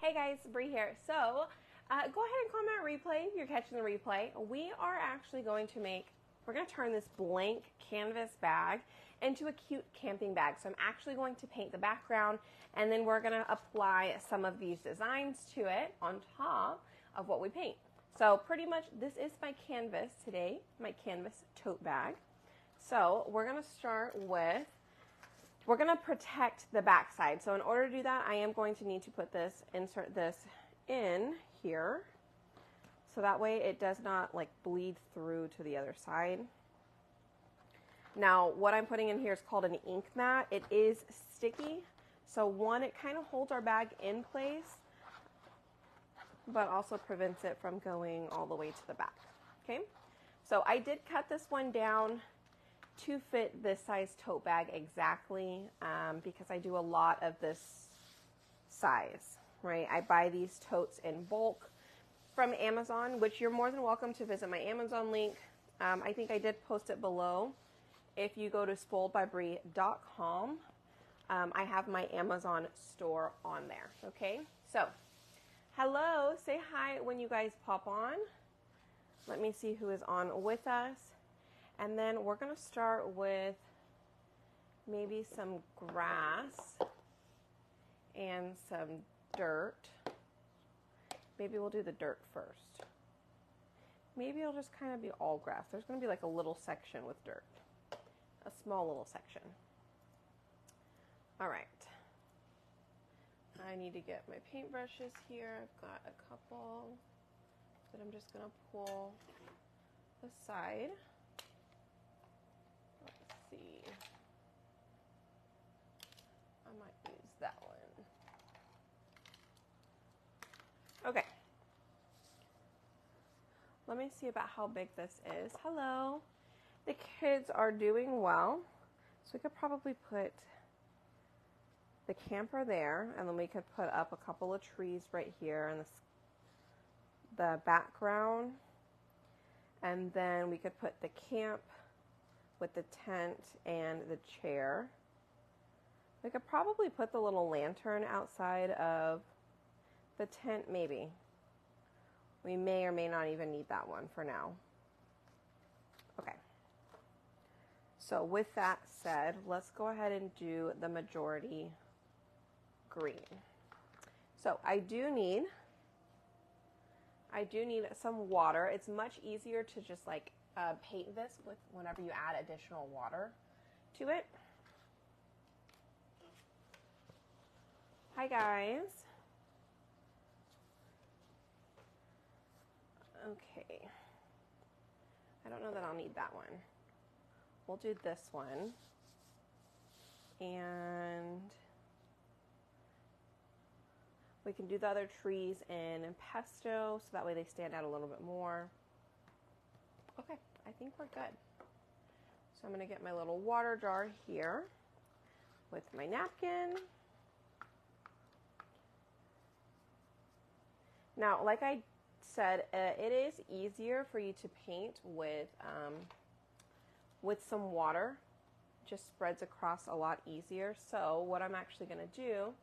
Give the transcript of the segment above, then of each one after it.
Hey guys, Bree here. So go ahead and comment replay if you're catching the replay. We are actually going to turn this blank canvas bag into a cute camping bag. So I'm actually going to paint the background and then we're going to apply some of these designs to it on top of what we paint. So pretty much this is my canvas today, my canvas tote bag. So we're going to start with, we're going to protect the back side. So in order to do that, I am going to need to insert this in here. So that way it does not like bleed through to the other side. Now what I'm putting in here is called an ink mat. It is sticky. So one, it kind of holds our bag in place, but also prevents it from going all the way to the back. Okay. So I did cut this one down to fit this size tote bag exactly, because I do a lot of this size, right? I buy these totes in bulk from Amazon, which you're more than welcome to visit my Amazon link. I think I did post it below. If you go to spoiledbybrie.com, I have my Amazon store on there, okay? So, hello, say hi when you guys pop on. Let me see who is on with us. And then we're going to start with maybe some grass and some dirt. Maybe we'll do the dirt first. Maybe it'll just kind of be all grass. There's going to be like a little section with dirt. A small little section. All right. I need to get my paintbrushes here. I've got a couple that I'm just going to pull aside. Let's see. I might use that one. Okay. Let me see about how big this is. Hello. The kids are doing well. So we could probably put the camper there, and then we could put up a couple of trees right here in the background. And then we could put the camp with the tent and the chair. We could probably put the little lantern outside of the tent, maybe. We may or may not even need that one for now. Okay. So with that said, let's go ahead and do the majority green. So I do need some water. It's much easier to just like paint this with whenever you add additional water to it. Hi guys. Okay. I don't know that I'll need that one. We'll do this one. And we can do the other trees in pesto so that way they stand out a little bit more. Okay, I think we're good. So I'm going to get my little water jar here with my napkin. Now, like I said, it is easier for you to paint with some water. It just spreads across a lot easier. So what I'm actually going to do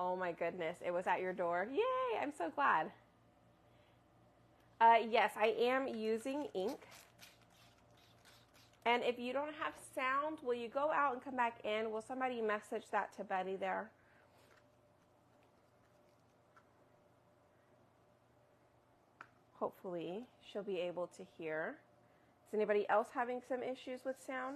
Oh my goodness, it was at your door. Yay, I'm so glad. Yes, I am using ink. And if you don't have sound, will you go out and come back in? Will somebody message that to Betty there? Hopefully, she'll be able to hear. Is anybody else having some issues with sound?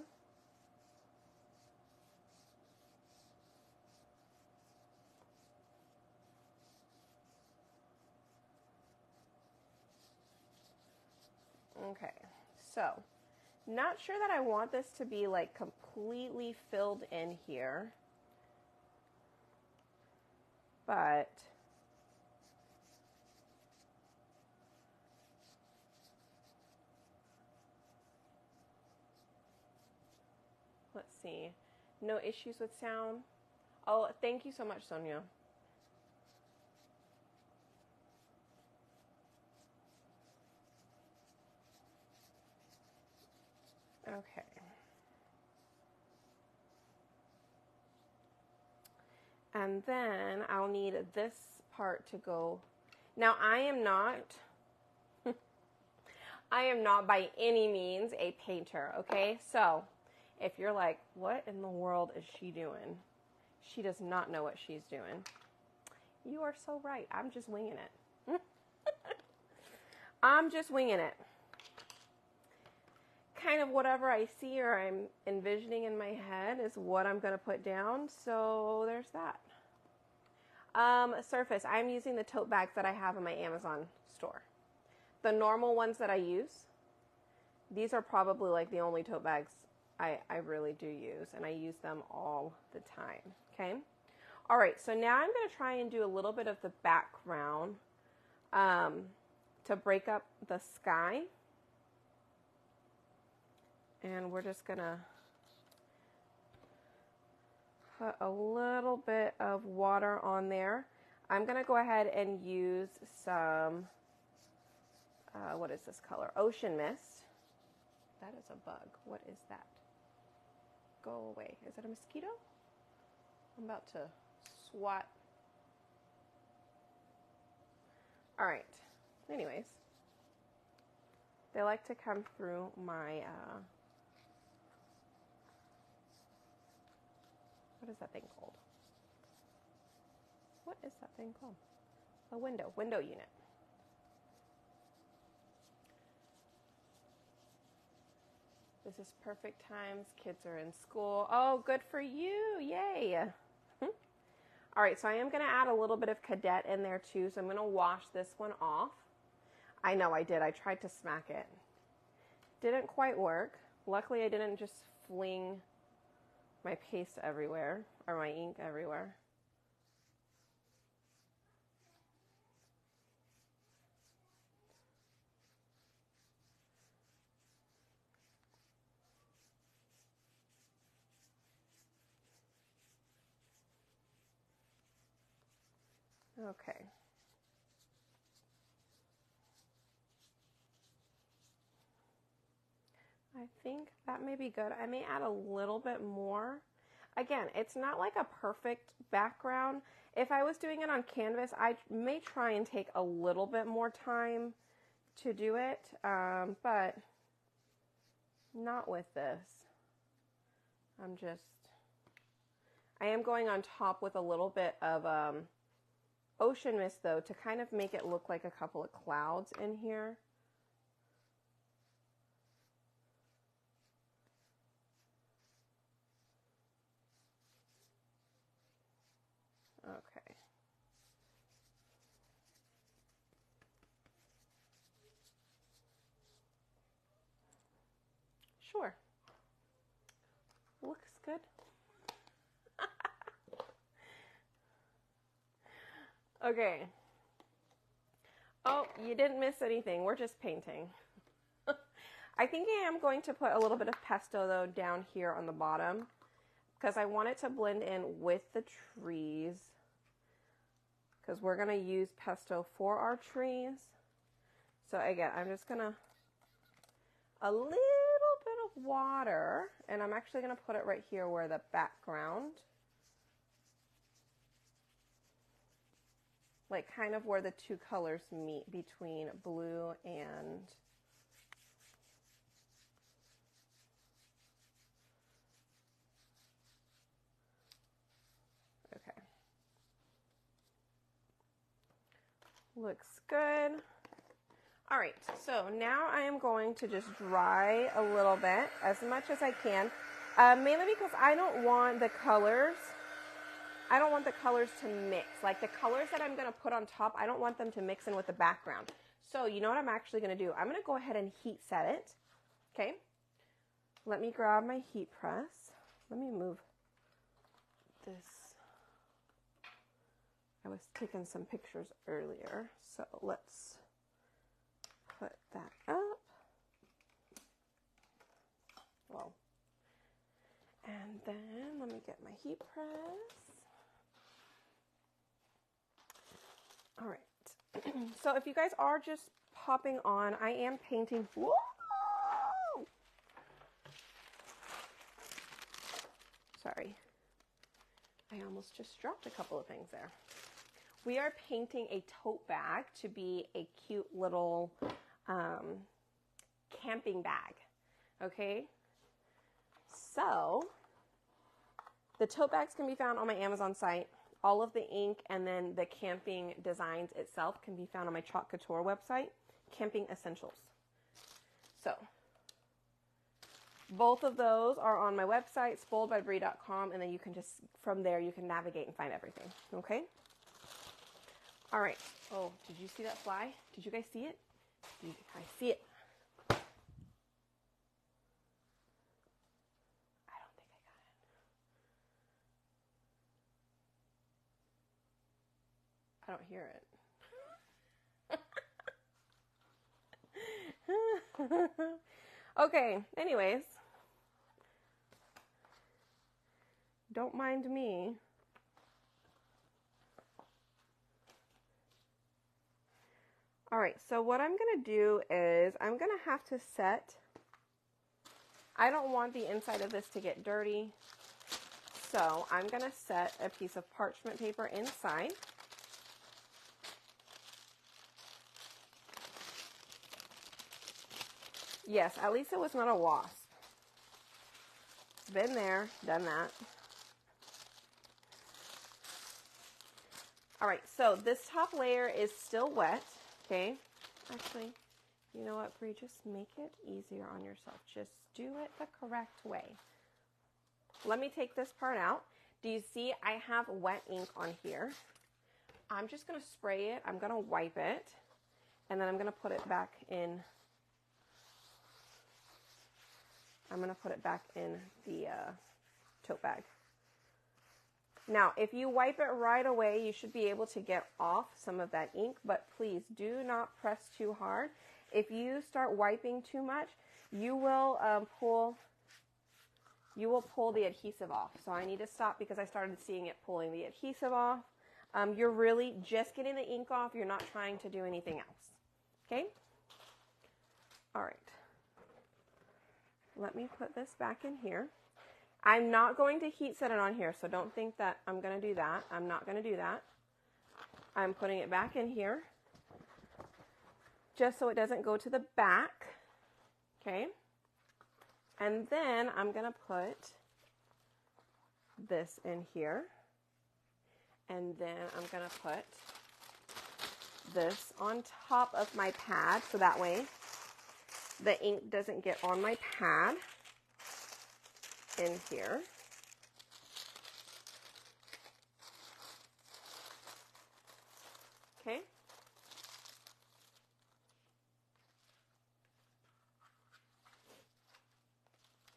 Okay, so not sure that I want this to be like completely filled in here, but let's see. No issues with sound. Oh, thank you so much, Sonia. Okay. And then I'll need this part to go. Now I am not by any means a painter, okay? So if you're like, what in the world is she doing? She does not know what she's doing. You are so right. I'm just winging it. I'm just winging it. Kind of whatever I see or I'm envisioning in my head is what I'm going to put down. So there's that. Surface. I'm using the tote bags that I have in my Amazon store. The normal ones that I use, these are probably like the only tote bags I really do use, and I use them all the time, okay? All right, so now I'm going to try and do a little bit of the background to break up the sky. And we're just going to put a little bit of water on there. I'm going to go ahead and use some, what is this color? Ocean mist. That is a bug. What is that? Go away. Is it a mosquito? I'm about to swat. All right. Anyways, they like to come through my, what is that thing called? What is that thing called? A window unit. This is perfect times. Kids are in school. Oh, good for you. Yay. All right, so I am going to add a little bit of Cadet in there too. So I'm going to wash this one off. I know I did. I tried to smack it. Didn't quite work. Luckily, I didn't just fling my paste everywhere or my ink everywhere. Okay. I think that may be good. I may add a little bit more. Again, it's not like a perfect background. If I was doing it on canvas, I may try and take a little bit more time to do it, but not with this. I am going on top with a little bit of ocean mist though to kind of make it look like a couple of clouds in here. Okay. Sure. Looks good. Okay. Oh, you didn't miss anything. We're just painting. I think I am going to put a little bit of pesto though down here on the bottom because I want it to blend in with the trees, because we're going to use pesto for our trees. So again, I'm just going to, a little bit of water, and I'm actually going to put it right here where the background, like kind of where the two colors meet between blue and okay. Looks good. All right, so now I am going to just dry a little bit, as much as I can, mainly because I don't want the colors to mix. Like the colors that I'm going to put on top, I don't want them to mix in with the background. So you know what I'm actually going to do? I'm going to go ahead and heat set it. Okay. Let me grab my heat press. Let me move this. I was taking some pictures earlier, so let's put that up. Well, and then let me get my heat press. All right. So if you guys are just popping on, I am painting. Whoa! Sorry. I almost just dropped a couple of things there. We are painting a tote bag to be a cute little camping bag, okay? So the tote bags can be found on my Amazon site. All of the ink and then the camping designs itself can be found on my Chalk Couture website, Camping Essentials. So both of those are on my website, spoiledbybrie.com, and then you can just, from there, you can navigate and find everything, okay? All right. Oh, did you see that fly? Did you guys see it? I see it. I don't think I got it. I don't hear it. Okay, anyways. Don't mind me. All right, so what I'm going to do is I'm going to have to set, I don't want the inside of this to get dirty, so I'm going to set a piece of parchment paper inside. Yes, at least it was not a wasp. Been there, done that. All right, so this top layer is still wet. Okay, actually, you know what, Brie, just make it easier on yourself. Just do it the correct way. Let me take this part out. Do you see I have wet ink on here? I'm just going to spray it. I'm going to wipe it, and then I'm going to put it back in. I'm going to put it back in the tote bag. Now, if you wipe it right away, you should be able to get off some of that ink, but please do not press too hard. If you start wiping too much, you will pull the adhesive off. So I need to stop because I started seeing it pulling the adhesive off. You're really just getting the ink off. You're not trying to do anything else. Okay? All right. Let me put this back in here. I'm not going to heat set it on here, so don't think that I'm going to do that. I'm not going to do that. I'm putting it back in here just so it doesn't go to the back. Okay? And then I'm going to put this in here. And then I'm going to put this on top of my pad so that way the ink doesn't get on my pad in here. Okay.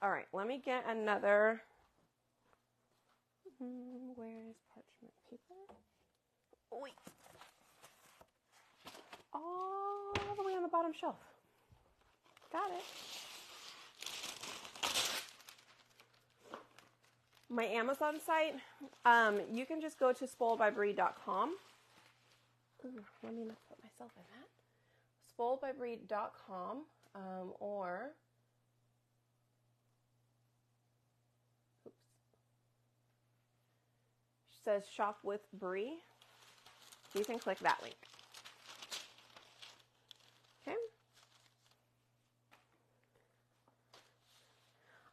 All right, let me get another. Where is parchment paper? Oh, wait. All the way on the bottom shelf. Got it. My Amazon site, you can just go to spoiledbybrie.com. Let me not put myself in that. Spoiledbybrie.com, or oops, it says shop with Brie. You can click that link. Okay.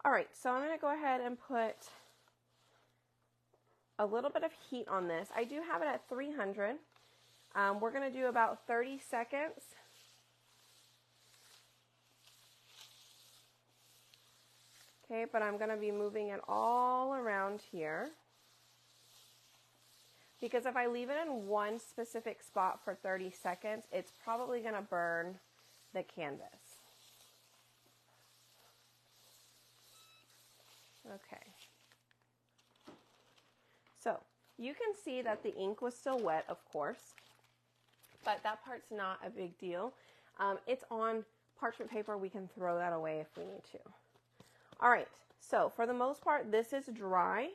All right, so I'm going to go ahead and put a little bit of heat on this. I do have it at 300. We're going to do about 30 seconds. Okay, but I'm going to be moving it all around here. Because if I leave it in one specific spot for 30 seconds, it's probably going to burn the canvas. Okay. So you can see that the ink was still wet, of course, but that part's not a big deal. It's on parchment paper. We can throw that away if we need to. All right, so for the most part, this is dry.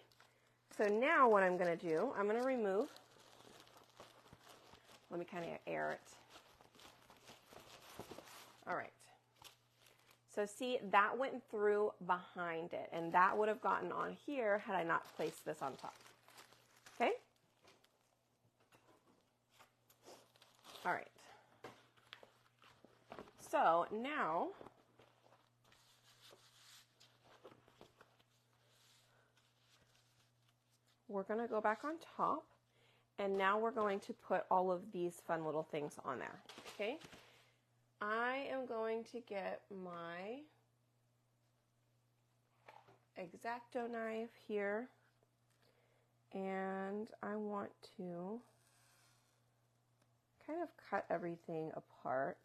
So now what I'm going to do, I'm going to remove. Let me kind of air it. All right. So see, that went through behind it, and that would have gotten on here had I not placed this on top. Okay? All right. So now we're going to go back on top, and now we're going to put all of these fun little things on there. Okay? I am going to get my X-Acto knife here, and I want to kind of cut everything apart.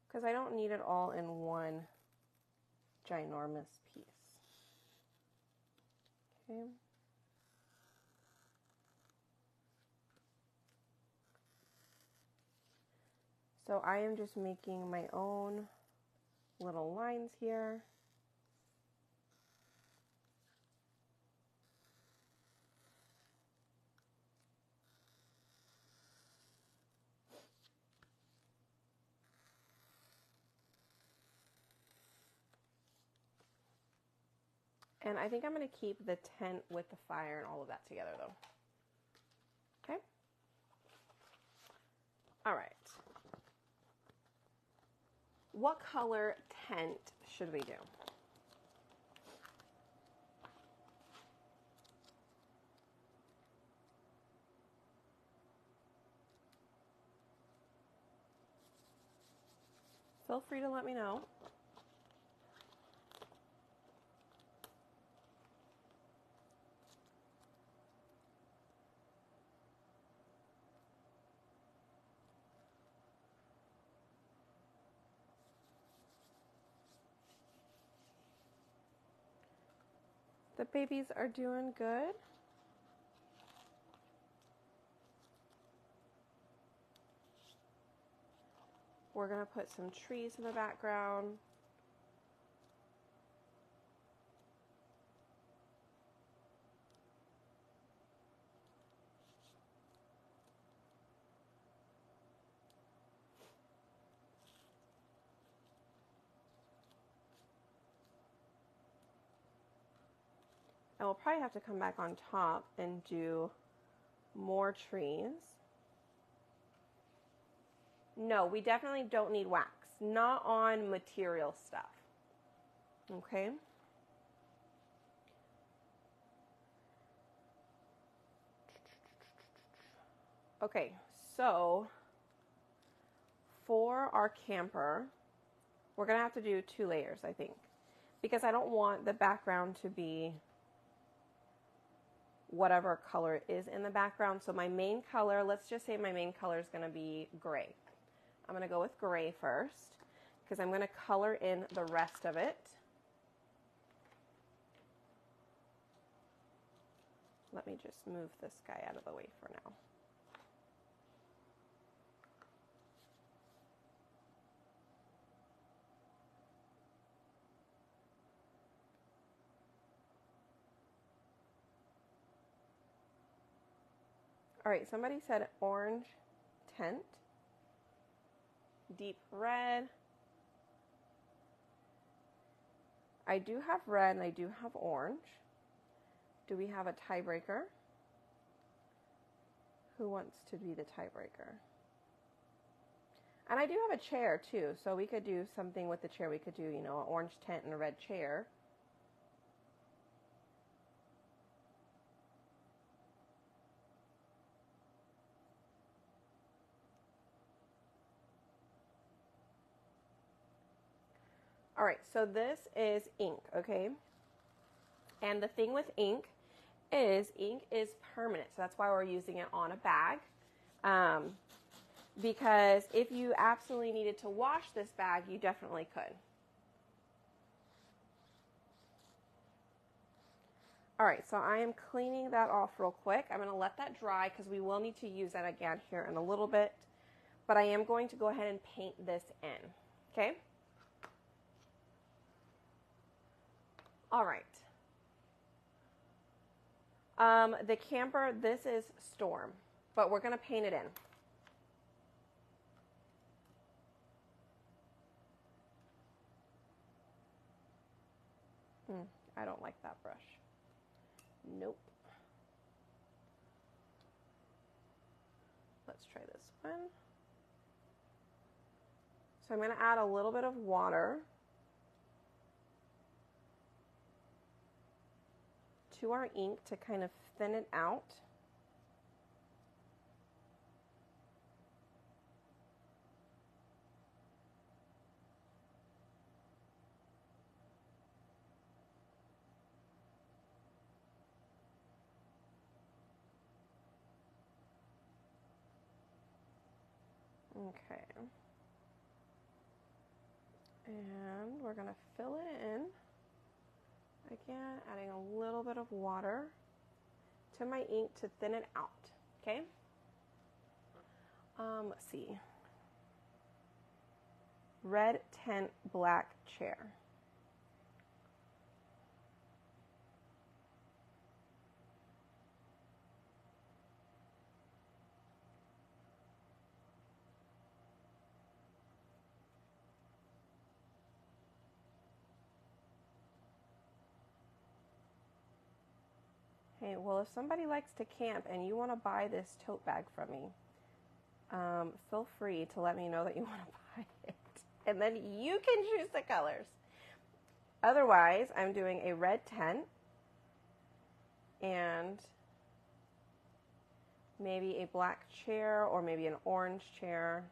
Because I don't need it all in one ginormous piece. Okay. So I am just making my own little lines here. And I think I'm going to keep the tent with the fire and all of that together though. Okay? All right. What color tent should we do? Feel free to let me know. The babies are doing good. We're going to put some trees in the background. And we'll probably have to come back on top and do more trees. No, we definitely don't need wax. Not on material stuff. Okay? Okay, so for our camper, we're going to have to do 2 layers, I think. Because I don't want the background to be whatever color it is in the background. So my main color, let's just say my main color is going to be gray. I'm going to go with gray first because I'm going to color in the rest of it. Let me just move this guy out of the way for now. All right, somebody said orange tent, deep red. I do have red and I do have orange. Do we have a tiebreaker? Who wants to be the tiebreaker? And I do have a chair too, so we could do something with the chair. We could do, you know, an orange tent and a red chair. All right, so this is ink, okay? And the thing with ink is permanent. So that's why we're using it on a bag. Because if you absolutely needed to wash this bag, you definitely could. All right, so I am cleaning that off real quick. I'm going to let that dry because we will need to use that again here in a little bit. But I am going to go ahead and paint this in, okay? All right. The camper, this is Storm, but we're going to paint it in. I don't like that brush. Nope. Let's try this one. So I'm going to add a little bit of water to our ink to kind of thin it out. Okay. And we're going to fill it in. Again, adding a little bit of water to my ink to thin it out. Okay? Let's see. Red tint, black chair. Hey, well, if somebody likes to camp and you want to buy this tote bag from me, feel free to let me know that you want to buy it. And then you can choose the colors. Otherwise, I'm doing a red tent and maybe a black chair or maybe an orange chair.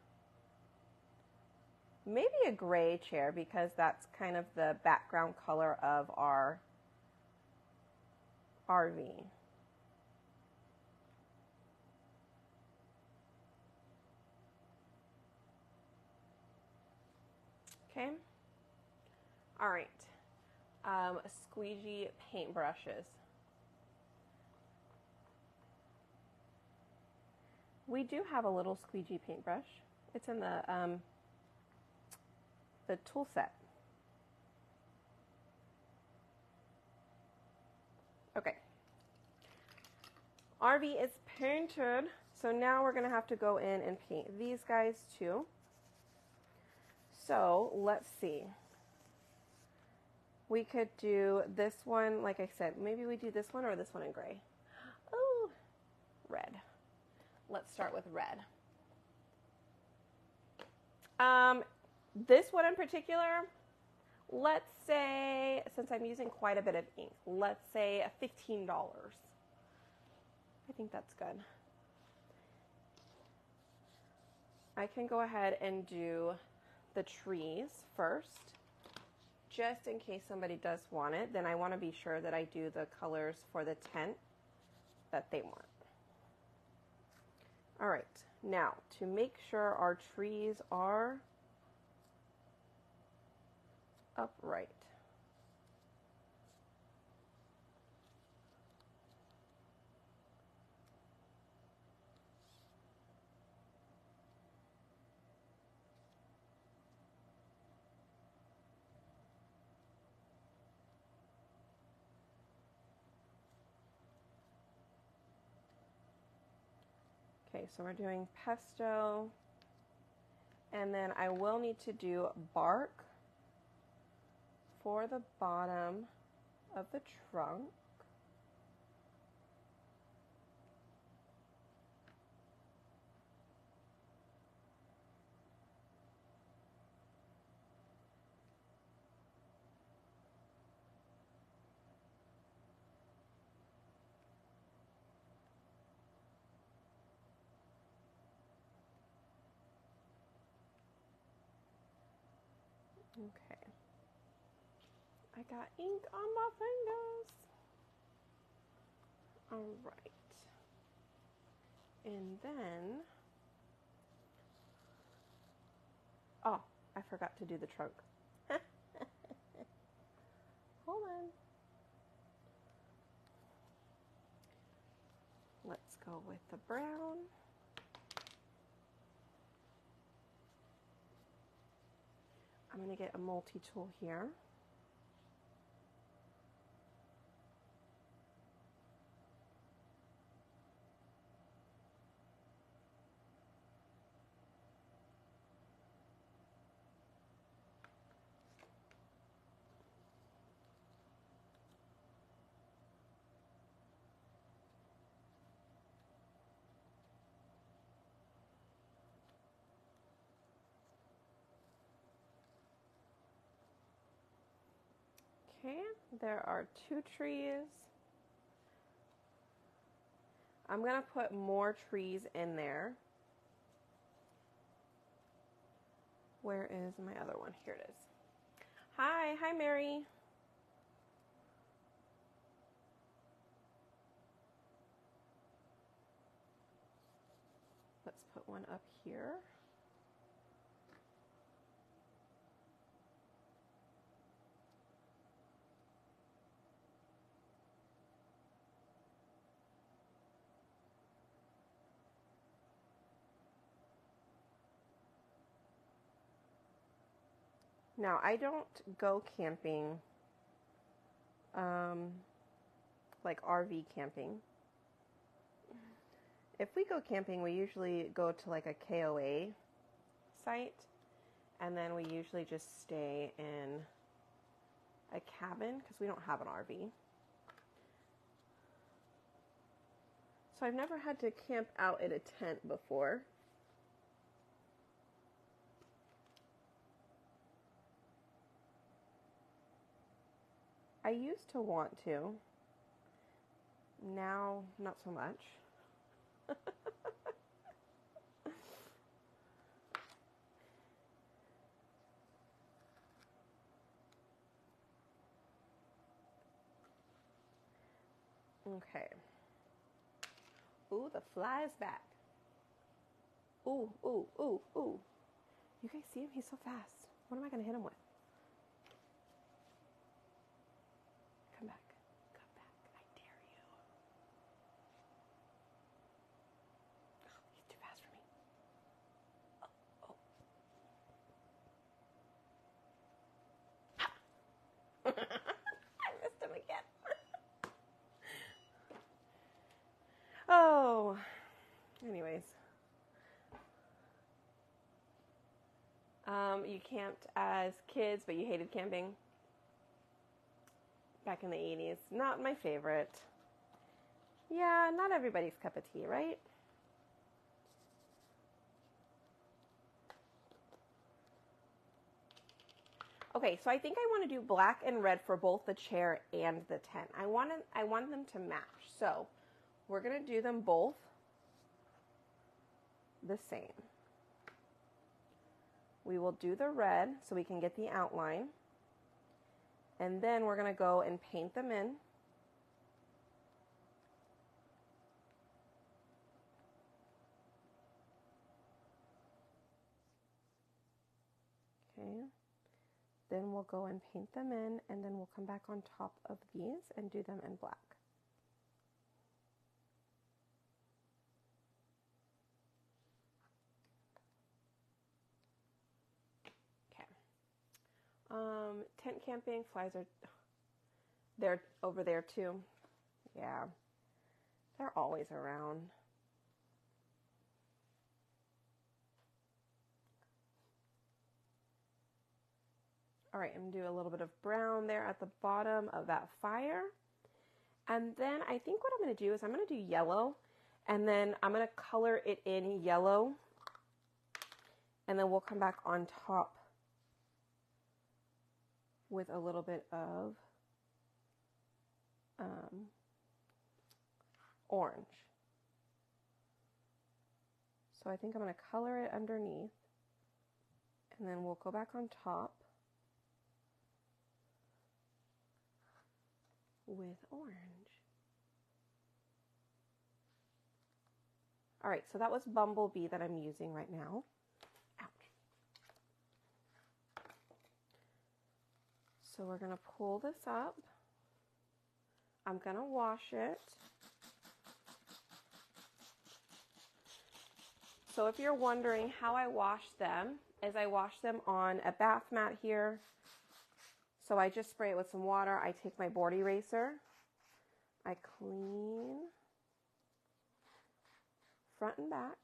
Maybe a gray chair because that's kind of the background color of our RV. Okay. All right. Squeegee paintbrushes. We do have a little squeegee paintbrush. It's in the tool set. Okay. RV is painted, so now we're going to have to go in and paint these guys too. So let's see. We could do this one, like I said, maybe we do this one or this one in gray. Oh, red. Let's start with red. This one in particular, let's say, since I'm using quite a bit of ink, let's say $15. I think that's good. I can go ahead and do the trees first, just in case somebody does want it. Then I want to be sure that I do the colors for the tent that they want. All right, now to make sure our trees are upright. Okay, so we're doing pesto, and then I will need to do bark for the bottom of the trunk. Okay. I got ink on my fingers. All right. And then, oh, I forgot to do the trunk. Hold on. Let's go with the brown. I'm going to get a multi-tool here. Okay, there are 2 trees. I'm going to put more trees in there. Where is my other one? Here it is. Hi, Mary. Let's put one up here. Now, I don't go camping, like RV camping. If we go camping, we usually go to like a KOA site, and then we usually just stay in a cabin because we don't have an RV. So I've never had to camp out in a tent before. I used to want to. Now, not so much. Okay. Ooh, the fly is back. Ooh, ooh, ooh, ooh. You guys see him? He's so fast. What am I going to hit him with? Come back. Come back. I dare you. Oh, he's too fast for me. Oh, oh. I missed him again. Oh. Anyways. You camped as kids, but you hated camping? Back in the 80s. Not my favorite. Yeah, not everybody's cup of tea, right? Okay, so I think I want to do black and red for both the chair and the tent. I want them to match. So we're going to do them both the same. We will do the red so we can get the outline. And then we're going to go and paint them in. Okay. Then we'll go and paint them in, and then we'll come back on top of these and do them in black. Tent camping, flies are, they're over there too. Yeah, they're always around. All right, I'm gonna do a little bit of brown there at the bottom of that fire. And then I think what I'm gonna do is I'm gonna do yellow, and then I'm gonna color it in yellow, and then we'll come back on top with a little bit of orange. So I think I'm going to color it underneath, and then we'll go back on top with orange. All right, so that was Bumblebee that I'm using right now. So we're going to pull this up. I'm going to wash it. So if you're wondering how I wash them, is I wash them on a bath mat here. So I just spray it with some water. I take my board eraser. I clean front and back.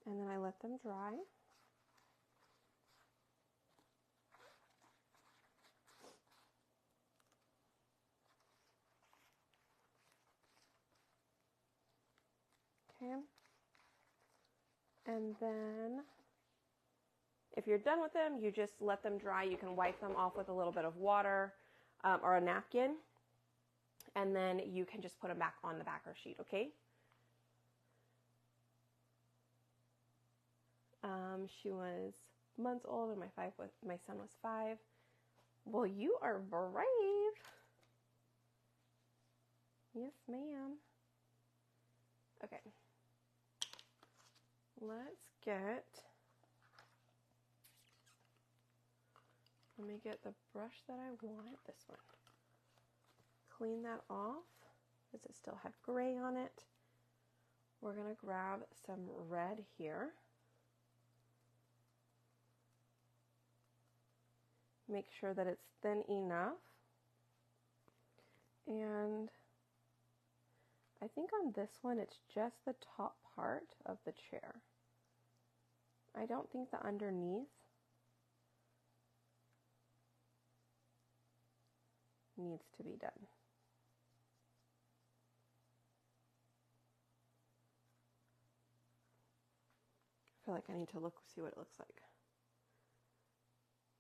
And then I let them dry. Okay. And then If you're done with them, you just let them dry. You can wipe them off with a little bit of water or a napkin, and then you can just put them back on the backer sheet, okay? She was months old and my son was 5. Well, you are brave. Yes, ma'am. Okay. Let me get the brush that I want, this one. Clean that off. Does it still have gray on it? We're gonna grab some red here. Make sure that it's thin enough. And I think on this one, it's just the top part of the chair. I don't think the underneath needs to be done. I feel like I need to see what it looks like.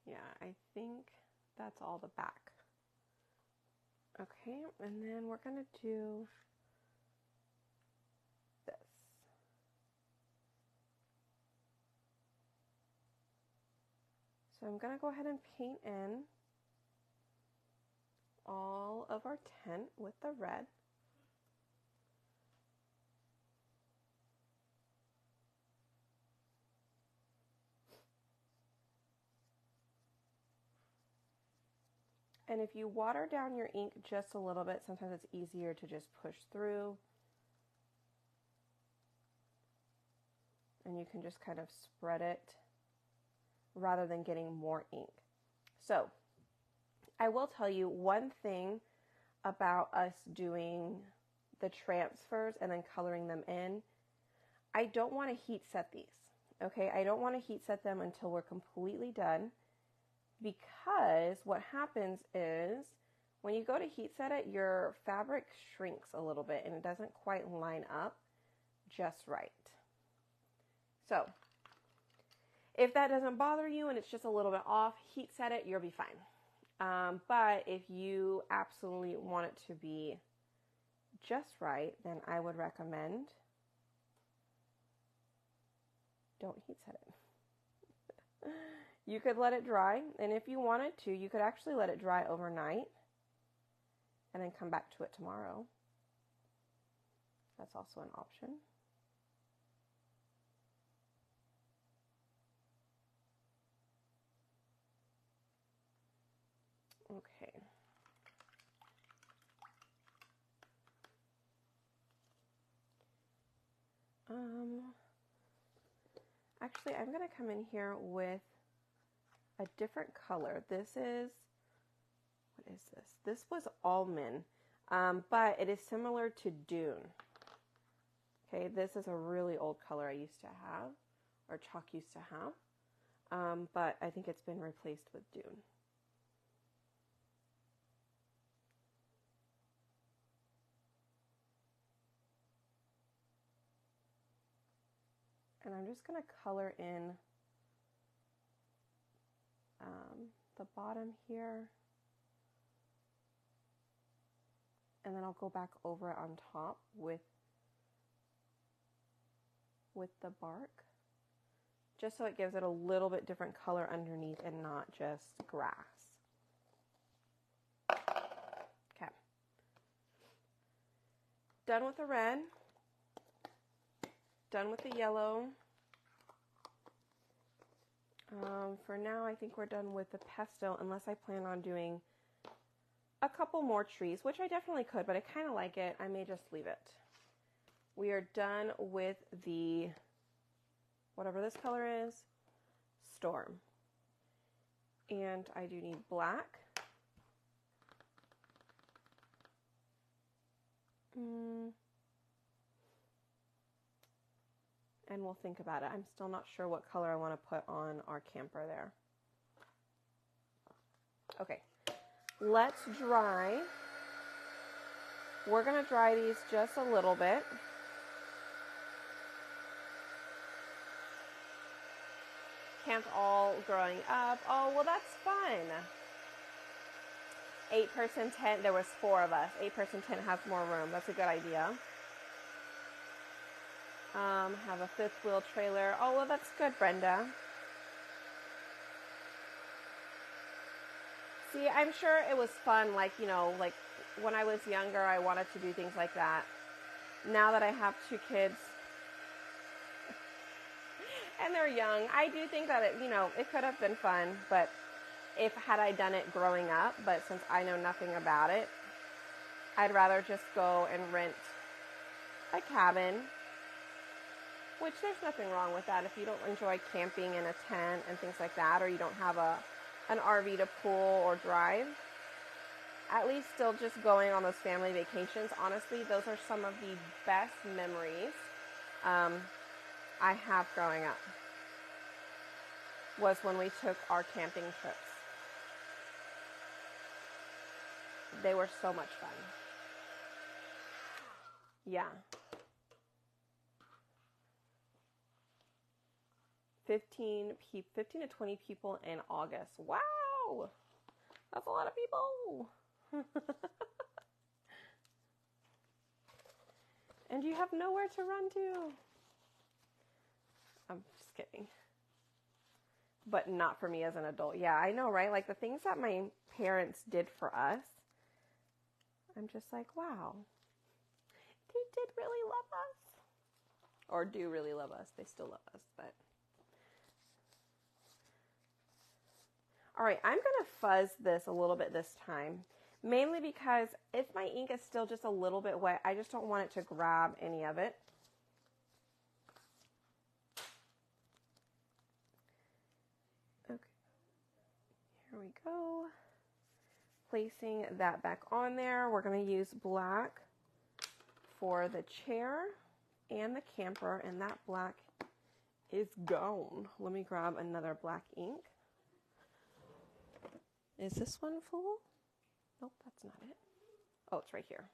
Yeah, I think that's all the back. Okay, and then we're gonna do this. So I'm gonna go ahead and paint in all of our tent with the red. And if you water down your ink just a little bit, sometimes it's easier to just push through. And you can just kind of spread it rather than getting more ink. So, I will tell you one thing about us doing the transfers and then coloring them in. I don't want to heat set these, okay? I don't want to heat set them until we're completely done, because what happens is when you go to heat set it, your fabric shrinks a little bit and it doesn't quite line up just right. So if that doesn't bother you and it's just a little bit off, heat set it, you'll be fine. But if you absolutely want it to be just right, then I would recommend don't heat set it. You could let it dry, and if you wanted to, you could actually let it dry overnight and then come back to it tomorrow. That's also an option. Okay. Actually, I'm going to come in here with a different color. This is, what is this? This was almond, but it is similar to Dune. Okay, this is a really old color I used to have, or chalk used to have, but I think it's been replaced with Dune. And I'm just going to color in the bottom here, and then I'll go back over it on top with the bark, just so it gives it a little bit different color underneath and not just grass. Okay. Done with the red. Done with the yellow. For now, I think we're done with the pesto, unless I plan on doing a couple more trees, which I definitely could, but I kind of like it. I may just leave it. We are done with the, whatever this color is, Storm. And I do need black. And we'll think about it. I'm still not sure what color I want to put on our camper there. Okay, let's dry. We're going to dry these just a little bit. camped all growing up. Oh, well, that's fun. 8-person tent. There was 4 of us. 8-person tent has more room. That's a good idea. Have a 5th wheel trailer. Oh, well, that's good, Brenda. See, I'm sure it was fun, like, you know, like when I was younger, I wanted to do things like that. Now that I have 2 kids and they're young, I do think that it, you know, it could have been fun, but had I done it growing up, but since I know nothing about it, I'd rather just go and rent a cabin, which there's nothing wrong with that. If you don't enjoy camping in a tent and things like that, or you don't have an RV to pull or drive, at least still just going on those family vacations. Honestly, those are some of the best memories I have growing up, was when we took our camping trips. They were so much fun. Yeah. 15 to 20 people in August. Wow! That's a lot of people. And you have nowhere to run to. I'm just kidding. But not for me as an adult. Yeah, I know, right? Like the things that my parents did for us, I'm just like, wow. They did really love us. Or do really love us. They still love us, but... All right, I'm going to fuzz this a little bit this time, mainly because if my ink is still just a little bit wet, I just don't want it to grab any of it. Okay, here we go. Placing that back on there. We're going to use black for the chair and the camper, and that black is gone. Let me grab another black ink. Is this one full? Nope, that's not it. Oh, it's right here.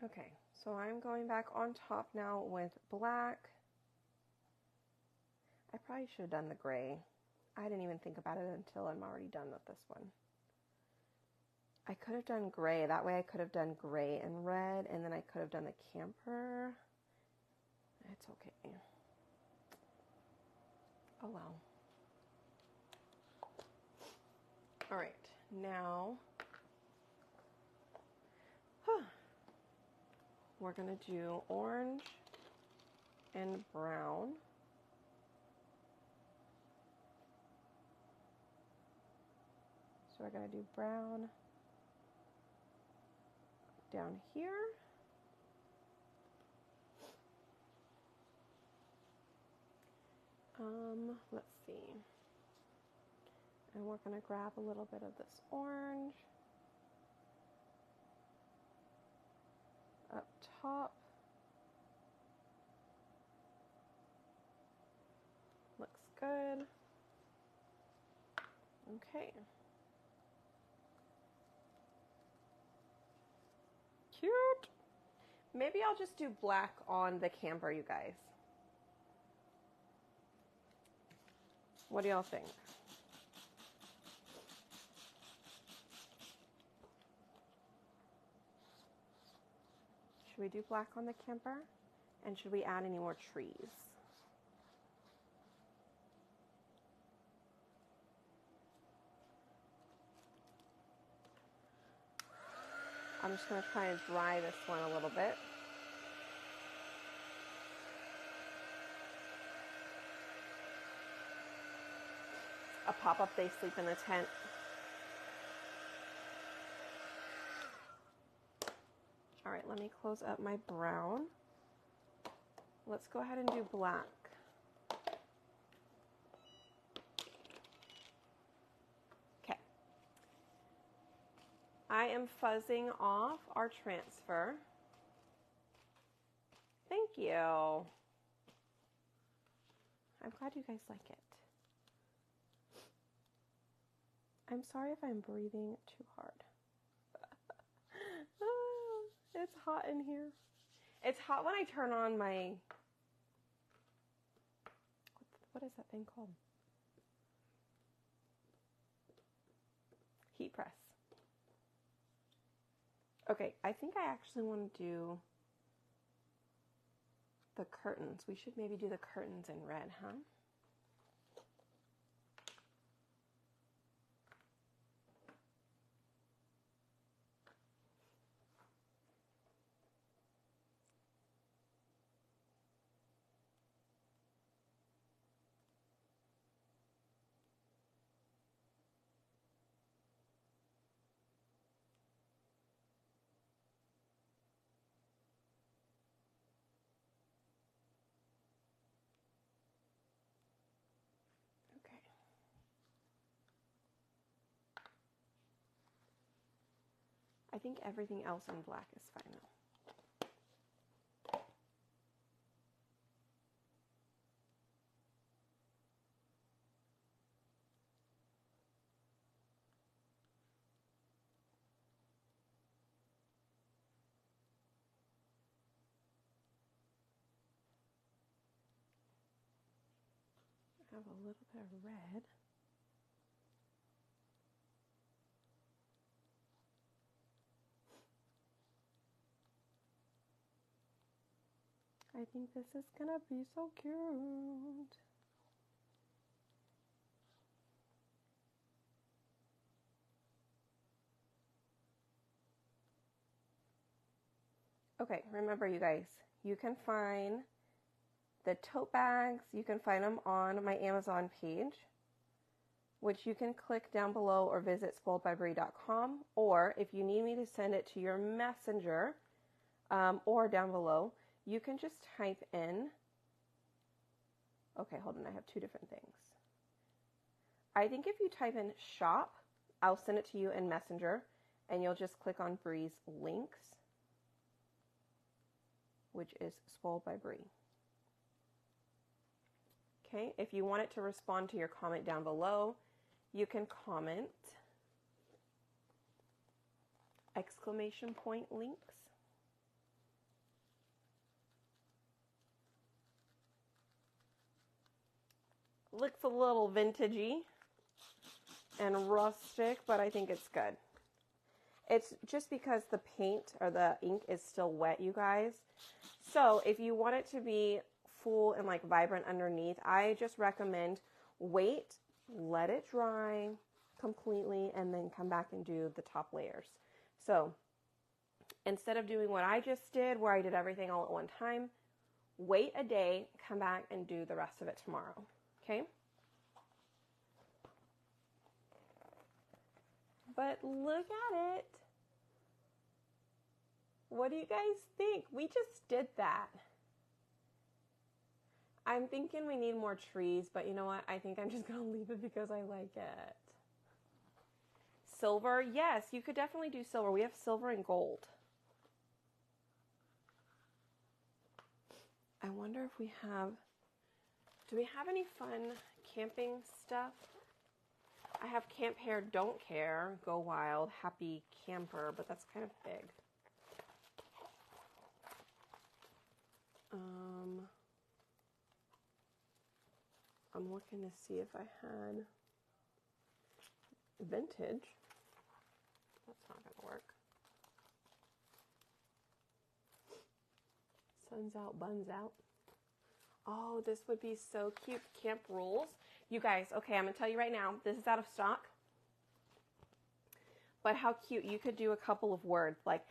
Okay, so I'm going back on top now with black. I probably should have done the gray. I didn't even think about it until I'm already done with this one. I could have done gray. That way I could have done gray and red, and then I could have done the camper. It's okay. Oh well. All right, now we're going to do orange and brown. So we're going to do brown down here. Let's see. And we're going to grab a little bit of this orange up top. Looks good. Okay. Cute. Maybe I'll just do black on the camper, you guys. What do y'all think? Should we do black on the camper? And should we add any more trees? I'm just going to try and dry this one a little bit. A pop-up, they sleep in the tent. All right, let me close up my brown. Let's go ahead and do black. Okay. I am fuzzing off our transfer. Thank you. I'm glad you guys like it. I'm sorry if I'm breathing too hard. It's hot in here. It's hot when I turn on my, what is that thing called? Heat press. Okay, I think I actually want to do the curtains. We should maybe do the curtains in red, huh? Okay. I think everything else in black is fine though. I have a little bit of red. I think this is gonna be so cute. Okay, remember you guys, you can find the tote bags, you can find them on my Amazon page, which you can click down below or visit spoiledbybrie.com, or if you need me to send it to your messenger or down below, you can just type in, okay, hold on, I have two different things. I think if you type in shop, I'll send it to you in Messenger, and you'll just click on Brie's links, which is Spoiled by Brie. Okay, if you want it to respond to your comment down below, you can comment exclamation point links. Looks a little vintagey and rustic, but I think it's good. It's just because the paint or the ink is still wet, you guys. So if you want it to be full and like vibrant underneath, I just recommend wait, let it dry completely, and then come back and do the top layers. So instead of doing what I just did, where I did everything all at one time, wait a day, come back and do the rest of it tomorrow. Okay? But look at it. What do you guys think? We just did that. I'm thinking we need more trees, but you know what? I think I'm just going to leave it because I like it. Silver? Yes, you could definitely do silver. We have silver and gold. I wonder if we have... Do we have any fun camping stuff? I have Camp Hare, Don't Care, Go Wild, Happy Camper, but that's kind of big. I'm looking to see if I had vintage. That's not going to work. Sun's out, buns out. Oh, this would be so cute. Camp Rules. You guys, okay, I'm going to tell you right now, this is out of stock. But how cute. You could do a couple of words like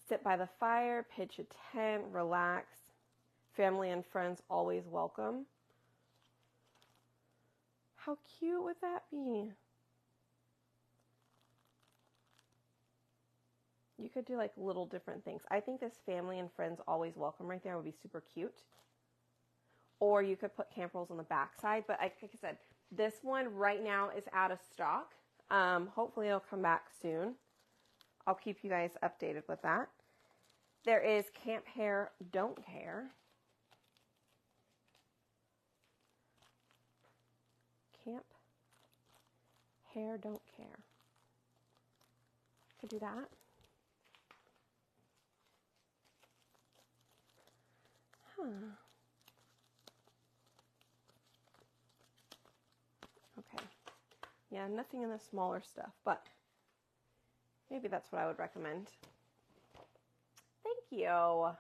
sit by the fire, pitch a tent, relax, family and friends always welcome. How cute would that be? You could do like little different things. I think this family and friends always welcome right there would be super cute. Or you could put Camp Rules on the back side. But like I said, this one right now is out of stock. Hopefully it'll come back soon. I'll keep you guys updated with that. There is Camp Hare, Don't Care. Camp, hair, don't care. Could do that. Huh. Okay. Yeah, nothing in the smaller stuff, but maybe that's what I would recommend. Thank you.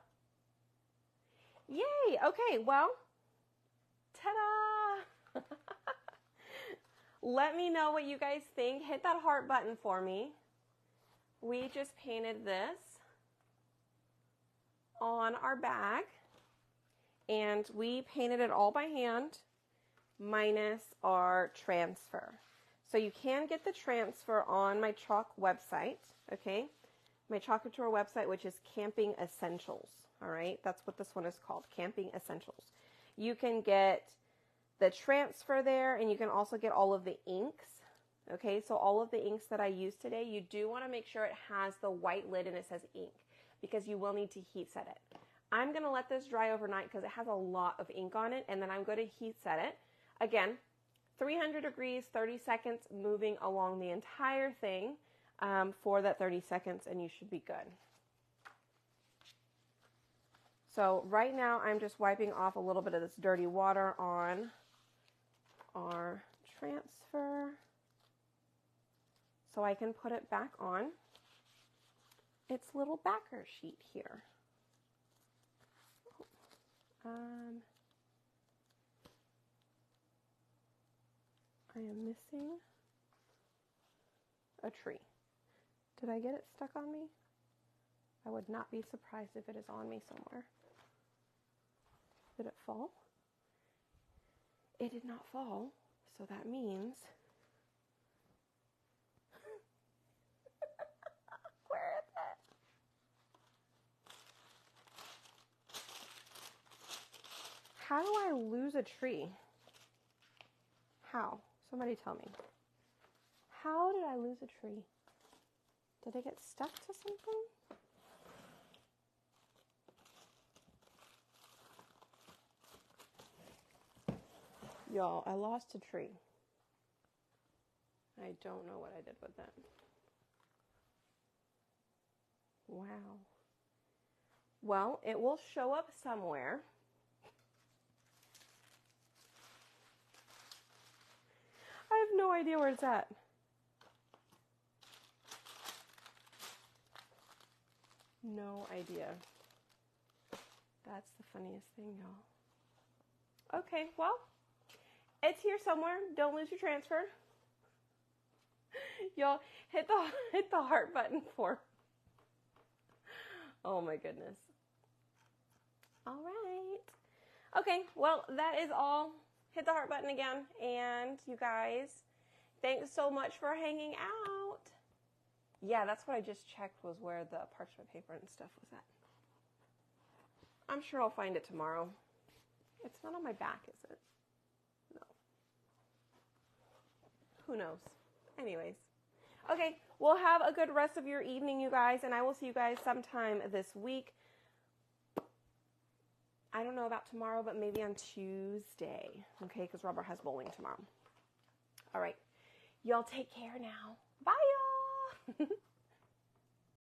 Yay! Okay, well, ta-da! Let me know what you guys think. Hit that heart button for me. We just painted this on our bag, and we painted it all by hand, minus our transfer. So you can get the transfer on my chalk website, okay? My Chalk Couture website, which is Camping Essentials, all right? That's what this one is called, Camping Essentials. You can get the transfer there, and you can also get all of the inks, okay? So all of the inks that I used today, you do want to make sure it has the white lid and it says ink, because you will need to heat set it. I'm going to let this dry overnight because it has a lot of ink on it, and then I'm going to heat set it. Again, 300 degrees, 30 seconds, moving along the entire thing for that 30 seconds, and you should be good. So right now I'm just wiping off a little bit of this dirty water on our transfer so I can put it back on its little backer sheet here. I am missing a tree. Did I get it stuck on me? I would not be surprised if it is on me somewhere. Did it fall? It did not fall, so that means... Where is it? How do I lose a tree? How? Somebody tell me. How did I lose a tree? Did it get stuck to something? Y'all, I lost a tree. I don't know what I did with it. Wow. Well, it will show up somewhere. I have no idea where it's at. No idea. That's the funniest thing, y'all. Okay, well, it's here somewhere. Don't lose your transfer. Y'all, hit the heart button for. Oh my goodness. All right. Okay, well, that is all. Hit the heart button again. And you guys, thanks so much for hanging out. Yeah, that's what I just checked was where the parchment paper and stuff was at. I'm sure I'll find it tomorrow. It's not on my back, is it? No. Who knows? Anyways. Okay, well, have a good rest of your evening, you guys, and I will see you guys sometime this week. I don't know about tomorrow, but maybe on Tuesday, okay, because Robert has bowling tomorrow. All right, y'all take care now. Bye, y'all.